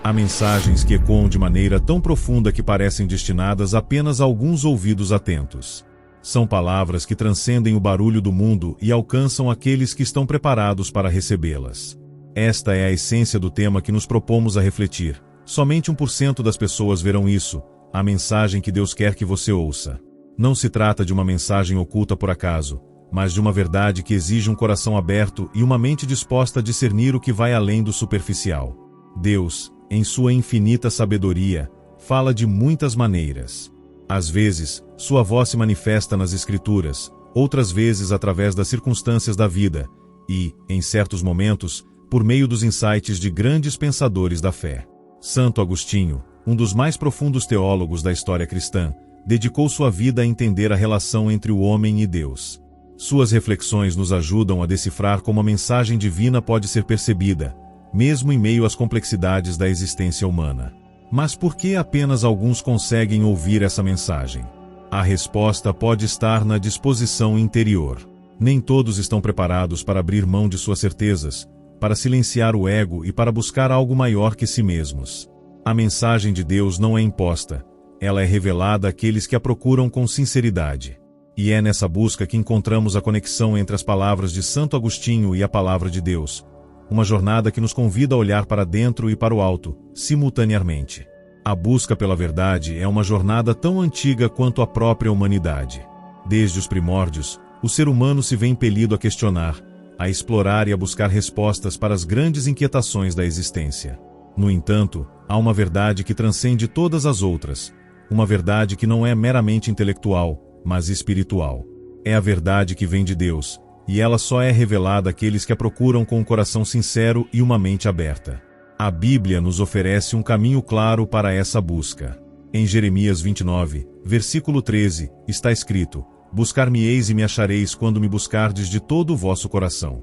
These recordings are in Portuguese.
Há mensagens que ecoam de maneira tão profunda que parecem destinadas apenas a alguns ouvidos atentos. São palavras que transcendem o barulho do mundo e alcançam aqueles que estão preparados para recebê-las. Esta é a essência do tema que nos propomos a refletir. Somente 1% das pessoas verão isso, a mensagem que Deus quer que você ouça. Não se trata de uma mensagem oculta por acaso, mas de uma verdade que exige um coração aberto e uma mente disposta a discernir o que vai além do superficial. Deus, em sua infinita sabedoria, fala de muitas maneiras. Às vezes, sua voz se manifesta nas Escrituras, outras vezes através das circunstâncias da vida, e, em certos momentos, por meio dos insights de grandes pensadores da fé. Santo Agostinho, um dos mais profundos teólogos da história cristã, dedicou sua vida a entender a relação entre o homem e Deus. Suas reflexões nos ajudam a decifrar como a mensagem divina pode ser percebida, mesmo em meio às complexidades da existência humana. Mas por que apenas alguns conseguem ouvir essa mensagem? A resposta pode estar na disposição interior. Nem todos estão preparados para abrir mão de suas certezas, para silenciar o ego e para buscar algo maior que si mesmos. A mensagem de Deus não é imposta, ela é revelada àqueles que a procuram com sinceridade. E é nessa busca que encontramos a conexão entre as palavras de Santo Agostinho e a palavra de Deus, uma jornada que nos convida a olhar para dentro e para o alto, simultaneamente. A busca pela verdade é uma jornada tão antiga quanto a própria humanidade. Desde os primórdios, o ser humano se vê impelido a questionar, a explorar e a buscar respostas para as grandes inquietações da existência. No entanto, há uma verdade que transcende todas as outras, uma verdade que não é meramente intelectual, mas espiritual. É a verdade que vem de Deus, e ela só é revelada àqueles que a procuram com um coração sincero e uma mente aberta. A Bíblia nos oferece um caminho claro para essa busca. Em Jeremias 29, versículo 13, está escrito: "Buscar-me-eis e me achareis quando me buscardes de todo o vosso coração."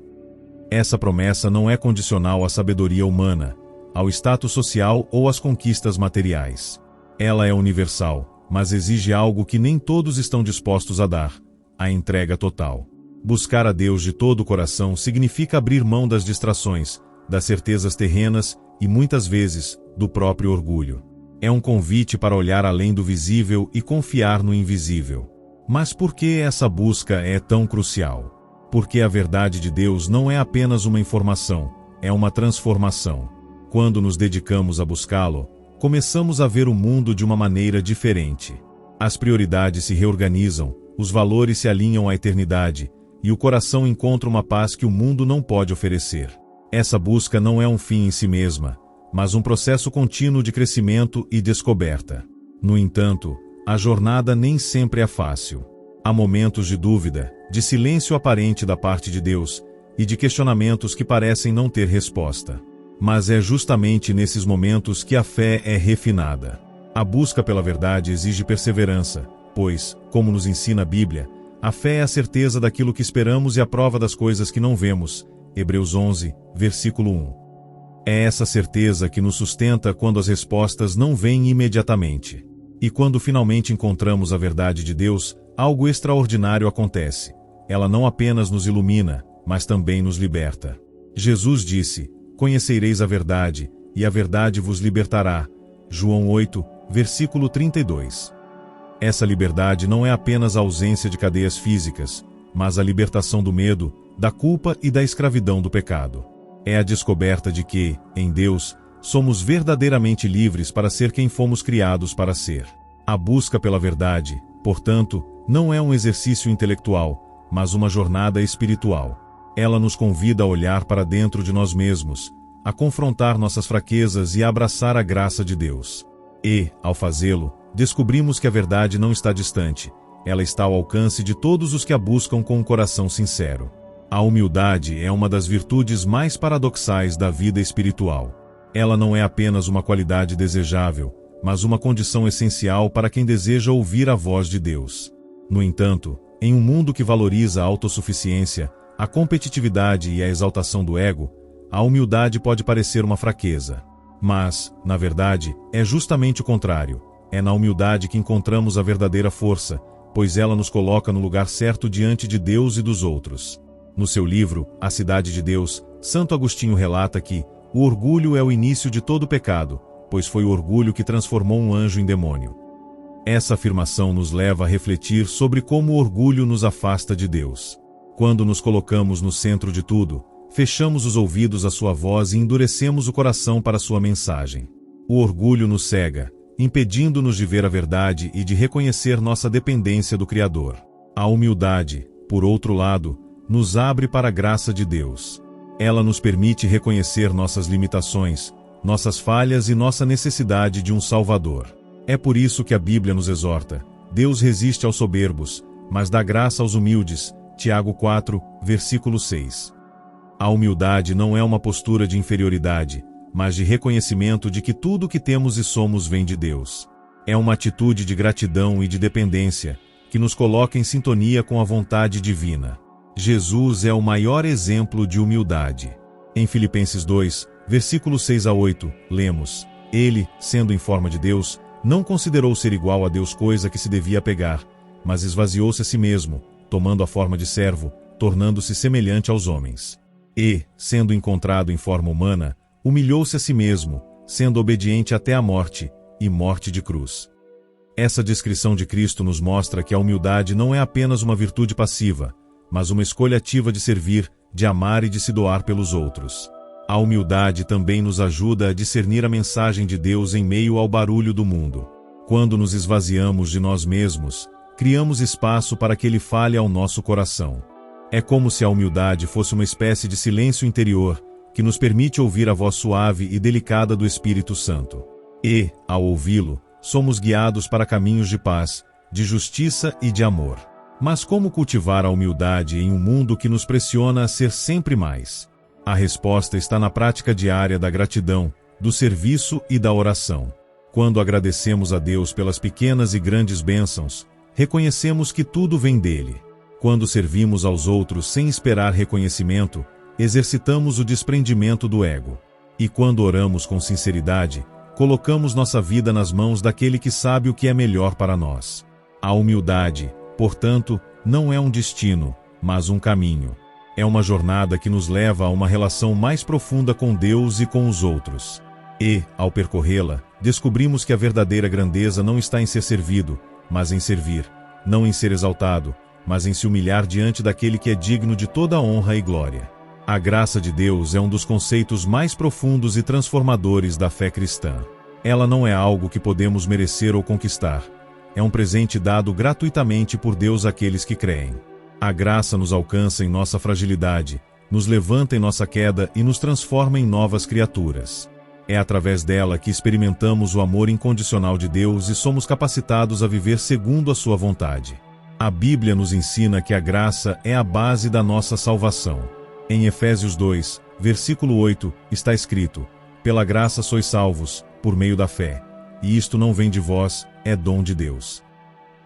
Essa promessa não é condicional à sabedoria humana, ao status social ou às conquistas materiais. Ela é universal, mas exige algo que nem todos estão dispostos a dar: a entrega total. Buscar a Deus de todo o coração significa abrir mão das distrações, das certezas terrenas e, muitas vezes, do próprio orgulho. É um convite para olhar além do visível e confiar no invisível. Mas por que essa busca é tão crucial? Porque a verdade de Deus não é apenas uma informação, é uma transformação. Quando nos dedicamos a buscá-lo, começamos a ver o mundo de uma maneira diferente. As prioridades se reorganizam, os valores se alinham à eternidade, e o coração encontra uma paz que o mundo não pode oferecer. Essa busca não é um fim em si mesma, mas um processo contínuo de crescimento e descoberta. No entanto, a jornada nem sempre é fácil. Há momentos de dúvida, de silêncio aparente da parte de Deus, e de questionamentos que parecem não ter resposta. Mas é justamente nesses momentos que a fé é refinada. A busca pela verdade exige perseverança, pois, como nos ensina a Bíblia, a fé é a certeza daquilo que esperamos e a prova das coisas que não vemos. Hebreus 11, versículo 1. É essa certeza que nos sustenta quando as respostas não vêm imediatamente. E quando finalmente encontramos a verdade de Deus, algo extraordinário acontece. Ela não apenas nos ilumina, mas também nos liberta. Jesus disse: "Conhecereis a verdade, e a verdade vos libertará." João 8, versículo 32. Essa liberdade não é apenas a ausência de cadeias físicas, mas a libertação do medo, da culpa e da escravidão do pecado. É a descoberta de que, em Deus, somos verdadeiramente livres para ser quem fomos criados para ser. A busca pela verdade, portanto, não é um exercício intelectual, mas uma jornada espiritual. Ela nos convida a olhar para dentro de nós mesmos, a confrontar nossas fraquezas e a abraçar a graça de Deus. E, ao fazê-lo, descobrimos que a verdade não está distante, ela está ao alcance de todos os que a buscam com um coração sincero. A humildade é uma das virtudes mais paradoxais da vida espiritual. Ela não é apenas uma qualidade desejável, mas uma condição essencial para quem deseja ouvir a voz de Deus. No entanto, em um mundo que valoriza a autossuficiência, a competitividade e a exaltação do ego, a humildade pode parecer uma fraqueza. Mas, na verdade, é justamente o contrário. É na humildade que encontramos a verdadeira força, pois ela nos coloca no lugar certo diante de Deus e dos outros. No seu livro, A Cidade de Deus, Santo Agostinho relata que o orgulho é o início de todo pecado, pois foi o orgulho que transformou um anjo em demônio. Essa afirmação nos leva a refletir sobre como o orgulho nos afasta de Deus. Quando nos colocamos no centro de tudo, fechamos os ouvidos à sua voz e endurecemos o coração para sua mensagem. O orgulho nos cega, impedindo-nos de ver a verdade e de reconhecer nossa dependência do Criador. A humildade, por outro lado, nos abre para a graça de Deus. Ela nos permite reconhecer nossas limitações, nossas falhas e nossa necessidade de um Salvador. É por isso que a Bíblia nos exorta: Deus resiste aos soberbos, mas dá graça aos humildes. Tiago 4, versículo 6. A humildade não é uma postura de inferioridade, mas de reconhecimento de que tudo o que temos e somos vem de Deus. É uma atitude de gratidão e de dependência, que nos coloca em sintonia com a vontade divina. Jesus é o maior exemplo de humildade. Em Filipenses 2, versículos 6 a 8, lemos: Ele, sendo em forma de Deus, não considerou ser igual a Deus coisa que se devia apegar, mas esvaziou-se a si mesmo, tomando a forma de servo, tornando-se semelhante aos homens. E, sendo encontrado em forma humana, humilhou-se a si mesmo, sendo obediente até a morte, e morte de cruz. Essa descrição de Cristo nos mostra que a humildade não é apenas uma virtude passiva, mas uma escolha ativa de servir, de amar e de se doar pelos outros. A humildade também nos ajuda a discernir a mensagem de Deus em meio ao barulho do mundo. Quando nos esvaziamos de nós mesmos, criamos espaço para que Ele fale ao nosso coração. É como se a humildade fosse uma espécie de silêncio interior, que nos permite ouvir a voz suave e delicada do Espírito Santo. E, ao ouvi-lo, somos guiados para caminhos de paz, de justiça e de amor. Mas como cultivar a humildade em um mundo que nos pressiona a ser sempre mais? A resposta está na prática diária da gratidão, do serviço e da oração. Quando agradecemos a Deus pelas pequenas e grandes bênçãos, reconhecemos que tudo vem dele. Quando servimos aos outros sem esperar reconhecimento, exercitamos o desprendimento do ego. E quando oramos com sinceridade, colocamos nossa vida nas mãos daquele que sabe o que é melhor para nós. A humildade, portanto, não é um destino, mas um caminho. É uma jornada que nos leva a uma relação mais profunda com Deus e com os outros. E, ao percorrê-la, descobrimos que a verdadeira grandeza não está em ser servido, mas em servir, não em ser exaltado, mas em se humilhar diante daquele que é digno de toda honra e glória. A graça de Deus é um dos conceitos mais profundos e transformadores da fé cristã. Ela não é algo que podemos merecer ou conquistar. É um presente dado gratuitamente por Deus àqueles que creem. A graça nos alcança em nossa fragilidade, nos levanta em nossa queda e nos transforma em novas criaturas. É através dela que experimentamos o amor incondicional de Deus e somos capacitados a viver segundo a sua vontade. A Bíblia nos ensina que a graça é a base da nossa salvação. Em Efésios 2, versículo 8, está escrito: Pela graça sois salvos, por meio da fé. E isto não vem de vós, é dom de Deus.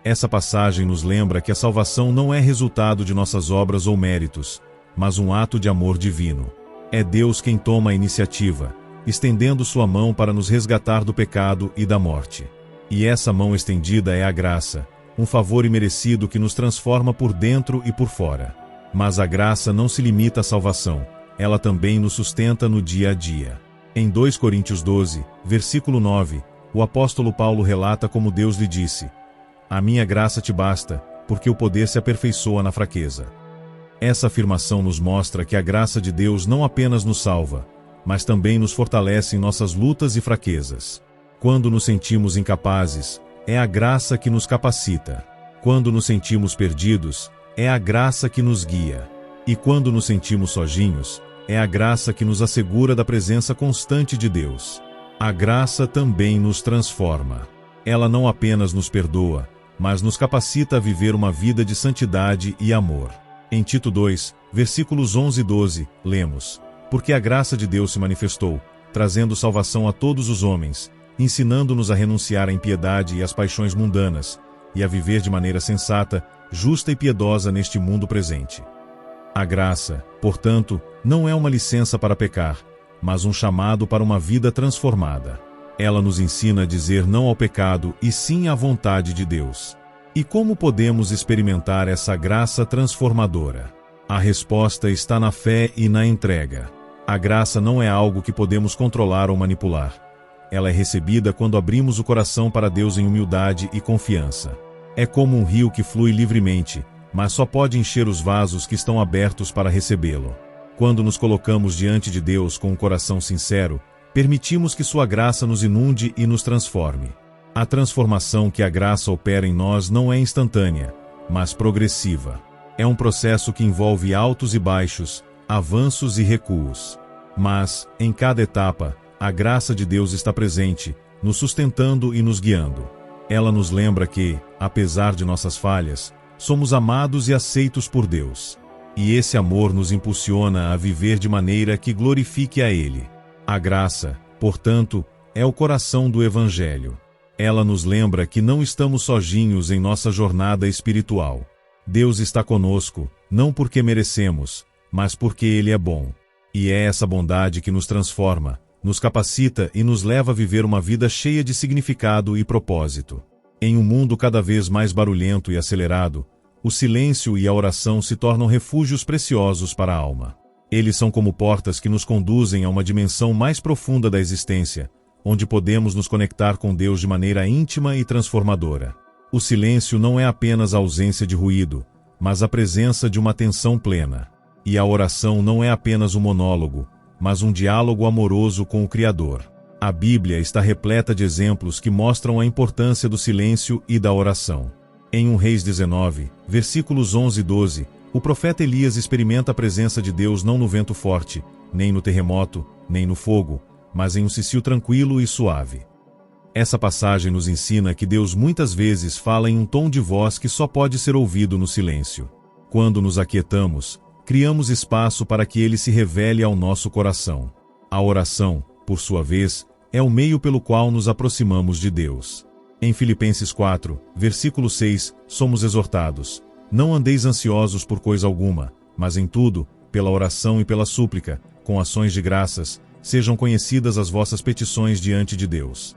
Essa passagem nos lembra que a salvação não é resultado de nossas obras ou méritos, mas um ato de amor divino. É Deus quem toma a iniciativa, estendendo sua mão para nos resgatar do pecado e da morte. E essa mão estendida é a graça, um favor imerecido que nos transforma por dentro e por fora. Mas a graça não se limita à salvação, ela também nos sustenta no dia a dia. Em 2 Coríntios 12, versículo 9, o apóstolo Paulo relata como Deus lhe disse: A minha graça te basta, porque o poder se aperfeiçoa na fraqueza. Essa afirmação nos mostra que a graça de Deus não apenas nos salva, mas também nos fortalece em nossas lutas e fraquezas. Quando nos sentimos incapazes, é a graça que nos capacita. Quando nos sentimos perdidos, é a graça que nos guia. E quando nos sentimos sozinhos, é a graça que nos assegura da presença constante de Deus. A graça também nos transforma. Ela não apenas nos perdoa, mas nos capacita a viver uma vida de santidade e amor. Em Tito 2, versículos 11 e 12, lemos: Porque a graça de Deus se manifestou, trazendo salvação a todos os homens, ensinando-nos a renunciar à impiedade e às paixões mundanas, e a viver de maneira sensata, justa e piedosa neste mundo presente. A graça, portanto, não é uma licença para pecar, mas um chamado para uma vida transformada. Ela nos ensina a dizer não ao pecado e sim à vontade de Deus. E como podemos experimentar essa graça transformadora? A resposta está na fé e na entrega. A graça não é algo que podemos controlar ou manipular. ela é recebida quando abrimos o coração para Deus em humildade e confiança. É como um rio que flui livremente, mas só pode encher os vasos que estão abertos para recebê-lo. Quando nos colocamos diante de Deus com um coração sincero, permitimos que sua graça nos inunde e nos transforme. A transformação que a graça opera em nós não é instantânea, mas progressiva. É um processo que envolve altos e baixos, avanços e recuos. Mas, em cada etapa, a graça de Deus está presente, nos sustentando e nos guiando. Ela nos lembra que, apesar de nossas falhas, somos amados e aceitos por Deus. E esse amor nos impulsiona a viver de maneira que glorifique a Ele. A graça, portanto, é o coração do Evangelho. Ela nos lembra que não estamos sozinhos em nossa jornada espiritual. Deus está conosco, não porque merecemos, mas porque Ele é bom. E é essa bondade que nos transforma, nos capacita e nos leva a viver uma vida cheia de significado e propósito. Em um mundo cada vez mais barulhento e acelerado, o silêncio e a oração se tornam refúgios preciosos para a alma. Eles são como portas que nos conduzem a uma dimensão mais profunda da existência, onde podemos nos conectar com Deus de maneira íntima e transformadora. O silêncio não é apenas a ausência de ruído, mas a presença de uma atenção plena. E a oração não é apenas um monólogo, mas um diálogo amoroso com o Criador. A Bíblia está repleta de exemplos que mostram a importância do silêncio e da oração. Em 1 Reis 19, versículos 11 e 12, o profeta Elias experimenta a presença de Deus não no vento forte, nem no terremoto, nem no fogo, mas em um cicio tranquilo e suave. Essa passagem nos ensina que Deus muitas vezes fala em um tom de voz que só pode ser ouvido no silêncio. Quando nos aquietamos, criamos espaço para que Ele se revele ao nosso coração. A oração, por sua vez, é o meio pelo qual nos aproximamos de Deus. Em Filipenses 4, versículo 6, somos exortados: não andeis ansiosos por coisa alguma, mas em tudo, pela oração e pela súplica, com ações de graças, sejam conhecidas as vossas petições diante de Deus.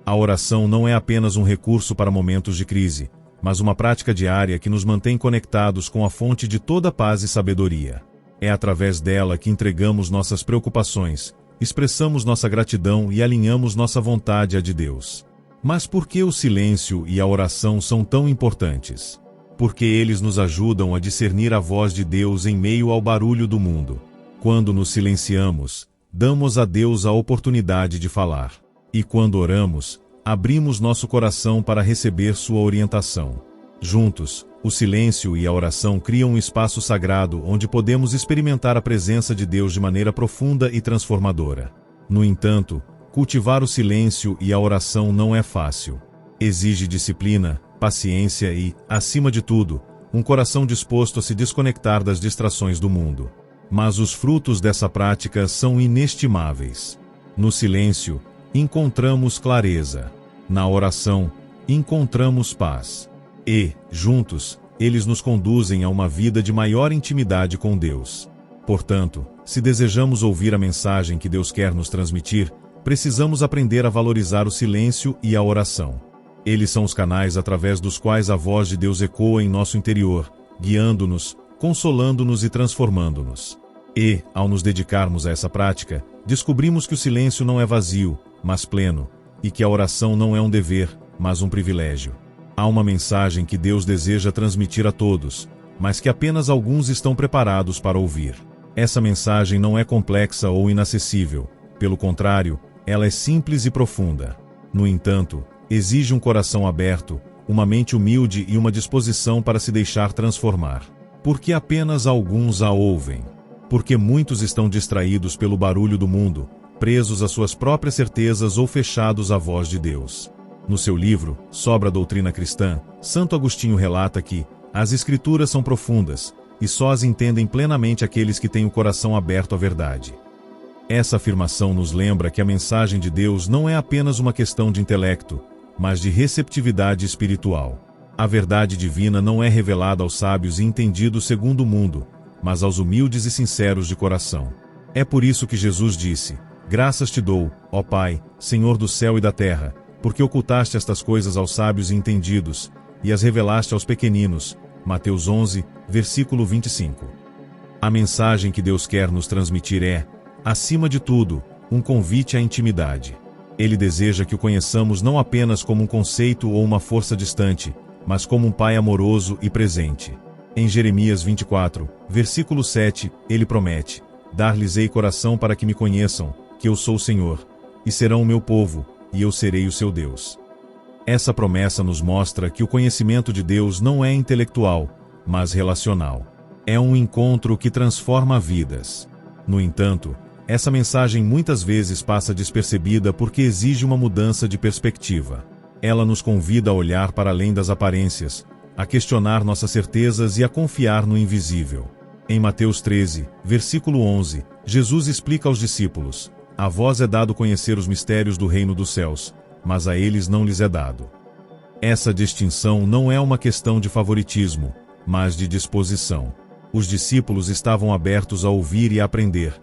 A oração não é apenas um recurso para momentos de crise, mas uma prática diária que nos mantém conectados com a fonte de toda paz e sabedoria. É através dela que entregamos nossas preocupações, expressamos nossa gratidão e alinhamos nossa vontade à de Deus. Mas por que o silêncio e a oração são tão importantes? Porque eles nos ajudam a discernir a voz de Deus em meio ao barulho do mundo. Quando nos silenciamos, damos a Deus a oportunidade de falar. E quando oramos, abrimos nosso coração para receber sua orientação. Juntos, o silêncio e a oração criam um espaço sagrado onde podemos experimentar a presença de Deus de maneira profunda e transformadora. No entanto, cultivar o silêncio e a oração não é fácil. Exige disciplina, paciência e, acima de tudo, um coração disposto a se desconectar das distrações do mundo. Mas os frutos dessa prática são inestimáveis. No silêncio, encontramos clareza. Na oração, encontramos paz. E, juntos, eles nos conduzem a uma vida de maior intimidade com Deus. Portanto, se desejamos ouvir a mensagem que Deus quer nos transmitir, precisamos aprender a valorizar o silêncio e a oração. Eles são os canais através dos quais a voz de Deus ecoa em nosso interior, guiando-nos, consolando-nos e transformando-nos. E, ao nos dedicarmos a essa prática, descobrimos que o silêncio não é vazio, mas pleno, e que a oração não é um dever, mas um privilégio. Há uma mensagem que Deus deseja transmitir a todos, mas que apenas alguns estão preparados para ouvir. Essa mensagem não é complexa ou inacessível, pelo contrário, ela é simples e profunda. No entanto, exige um coração aberto, uma mente humilde e uma disposição para se deixar transformar. Porque apenas alguns a ouvem. Porque muitos estão distraídos pelo barulho do mundo, presos às suas próprias certezas ou fechados à voz de Deus. No seu livro, Sobre a Doutrina Cristã, Santo Agostinho relata que as Escrituras são profundas, e só as entendem plenamente aqueles que têm o coração aberto à verdade. Essa afirmação nos lembra que a mensagem de Deus não é apenas uma questão de intelecto, mas de receptividade espiritual. A verdade divina não é revelada aos sábios e entendidos segundo o mundo, mas aos humildes e sinceros de coração. É por isso que Jesus disse: graças te dou, ó Pai, Senhor do céu e da terra, porque ocultaste estas coisas aos sábios e entendidos, e as revelaste aos pequeninos. Mateus 11, versículo 25. A mensagem que Deus quer nos transmitir é, acima de tudo, um convite à intimidade. Ele deseja que o conheçamos não apenas como um conceito ou uma força distante, mas como um Pai amoroso e presente. Em Jeremias 24, versículo 7, ele promete: dar-lhes-ei coração para que me conheçam, que eu sou o Senhor, e serão o meu povo, e eu serei o seu Deus. Essa promessa nos mostra que o conhecimento de Deus não é intelectual, mas relacional. É um encontro que transforma vidas. No entanto, essa mensagem muitas vezes passa despercebida porque exige uma mudança de perspectiva. Ela nos convida a olhar para além das aparências, a questionar nossas certezas e a confiar no invisível. Em Mateus 13, versículo 11, Jesus explica aos discípulos: a vós é dado conhecer os mistérios do reino dos céus, mas a eles não lhes é dado. Essa distinção não é uma questão de favoritismo, mas de disposição. Os discípulos estavam abertos a ouvir e a aprender,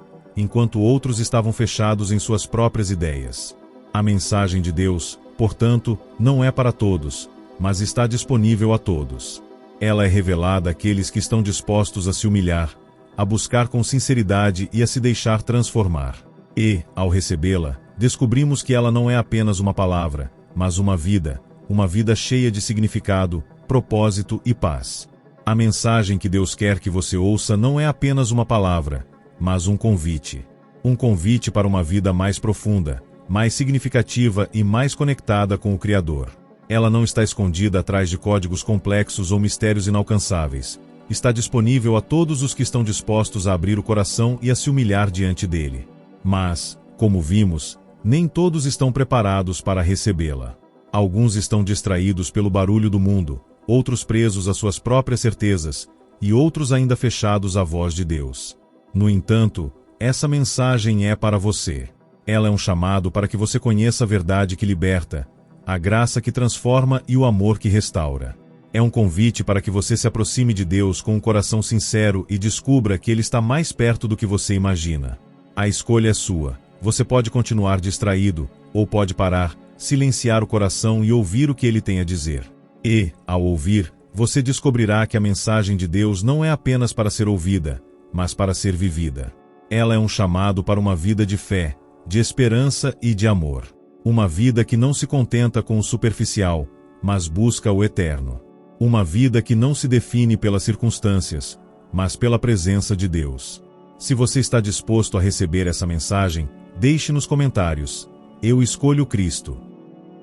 enquanto outros estavam fechados em suas próprias ideias. A mensagem de Deus, portanto, não é para todos, mas está disponível a todos. Ela é revelada àqueles que estão dispostos a se humilhar, a buscar com sinceridade e a se deixar transformar. E, ao recebê-la, descobrimos que ela não é apenas uma palavra, mas uma vida cheia de significado, propósito e paz. A mensagem que Deus quer que você ouça não é apenas uma palavra, mas um convite. Um convite para uma vida mais profunda, mais significativa e mais conectada com o Criador. Ela não está escondida atrás de códigos complexos ou mistérios inalcançáveis. Está disponível a todos os que estão dispostos a abrir o coração e a se humilhar diante dele. Mas, como vimos, nem todos estão preparados para recebê-la. Alguns estão distraídos pelo barulho do mundo, outros presos às suas próprias certezas, e outros ainda fechados à voz de Deus. No entanto, essa mensagem é para você. Ela é um chamado para que você conheça a verdade que liberta, a graça que transforma e o amor que restaura. É um convite para que você se aproxime de Deus com um coração sincero e descubra que Ele está mais perto do que você imagina. A escolha é sua. Você pode continuar distraído, ou pode parar, silenciar o coração e ouvir o que Ele tem a dizer. E, ao ouvir, você descobrirá que a mensagem de Deus não é apenas para ser ouvida, mas para ser vivida. Ela é um chamado para uma vida de fé, de esperança e de amor. Uma vida que não se contenta com o superficial, mas busca o eterno. Uma vida que não se define pelas circunstâncias, mas pela presença de Deus. Se você está disposto a receber essa mensagem, deixe nos comentários: eu escolho Cristo.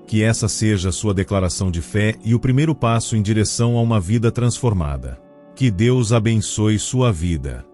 Que essa seja a sua declaração de fé e o primeiro passo em direção a uma vida transformada. Que Deus abençoe sua vida.